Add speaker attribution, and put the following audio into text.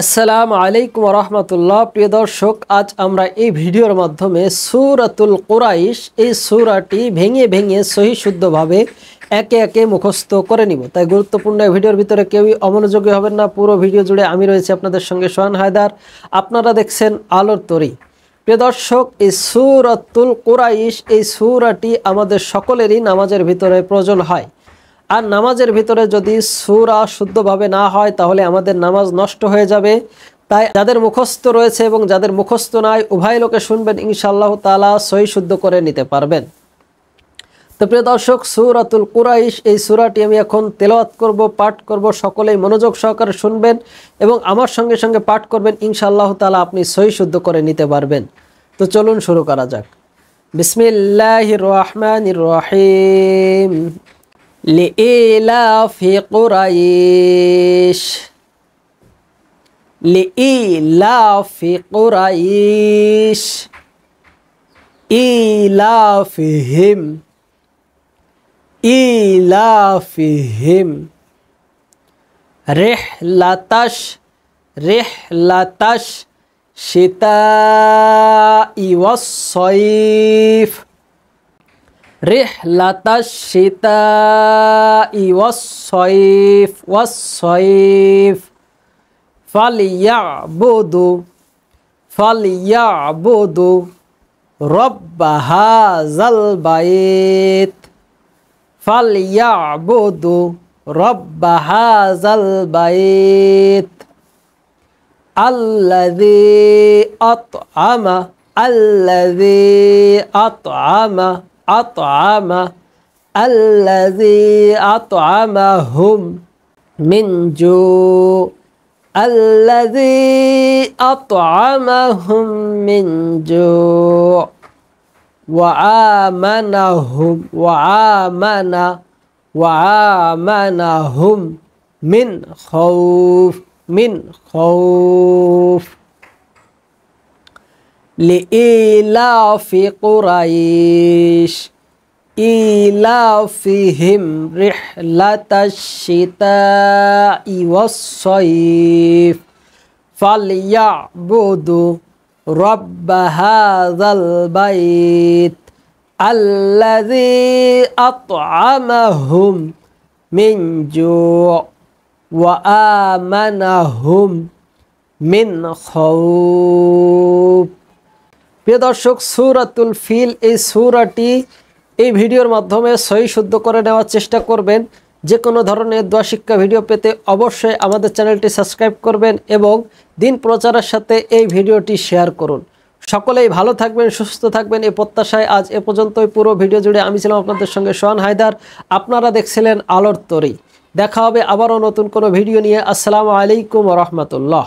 Speaker 1: আসসালামু আলাইকুম ওয়া রাহমাতুল্লাহ। প্রিয় দর্শক, আজ আমরা এই ভিডিওর মাধ্যমে সূরাতুল কুরাইশ এই সূরাটি ভেঙে ভেঙে সহি শুদ্ধভাবে একে একে মুখস্থ করে নিব। তাই গুরুত্বপূর্ণ এই ভিডিওর ভিতরে কেউই অমনোযোগী হবেন না। পুরো ভিডিও জুড়ে আমি রয়েছি আপনাদের সঙ্গে সোহান হায়দার। আপনারা দেখছেন আলোর তরী। প্রিয় দর্শক, এই সূরাতুল কুরাইশ এই সূরাটি আমাদের সকলেরই নামাজের ভিতরে প্রয়োজন হয়। আর নামাজের ভিতরে যদি সূরা শুদ্ধভাবে না হয় তাহলে আমাদের নামাজ নষ্ট হয়ে যাবে। তাই যাদের মুখস্থ রয়েছে এবং যাদের মুখস্থ নাই উভয় লোকে শুনবেন, ইনশাআল্লাহ তাআলা সহি শুদ্ধ করে নিতে পারবেন। তো প্রিয় দর্শক, সূরাতুল কুরাইশ এই সূরাটি আমি এখন তেলাওয়াত করব, পাঠ করব। সকলেই মনোযোগ সহকারে শুনবেন এবং আমার সঙ্গে সঙ্গে পাঠ করবেন, ইনশাআল্লাহ তাআলা আপনি সহি শুদ্ধ করে নিতে পারবেন। তো চলুন শুরু করা যাক। বিসমিল্লাহির রহমানির রহিম। لإيلاف قريش لإيلاف قريش إيلافهم رحلة الشتاء والصيف رحلة الشتاء والصيف فليعبدوا رب هذا البيت فليعبدوا رب هذا البيت الذي أطعمهم من جوع وآمنهم من خوف لإيلاف قريش إيلافهم رحلة الشتاء والصيف فليعبدوا رب هذا البيت الذي أطعمهم من جوع وآمنهم من خوف। প্রিয় দর্শক, সূরাতুল ফিল এই সূরাটি এই ভিডিওর মাধ্যমে সহি শুদ্ধ করে নেওয়ার চেষ্টা করবেন। যে কোনো ধরনের দোয়া শিক্ষা ভিডিও পেতে অবশ্যই আমাদের চ্যানেলটি সাবস্ক্রাইব করবেন এবং দিন প্রচারের সাথে এই ভিডিওটি শেয়ার করুন। সকলেই ভালো থাকবেন, সুস্থ থাকবেন এই প্রত্যাশায় আজ এ পর্যন্তই। পুরো ভিডিও জুড়ে আমি ছিলাম আপনাদের সঙ্গে সোহান হায়দার। আপনারা দেখছিলেন আলোর তরী। দেখা হবে আবারও নতুন কোনো ভিডিও নিয়ে। আসসালামু আলাইকুম ওয়া রাহমাতুল্লাহ।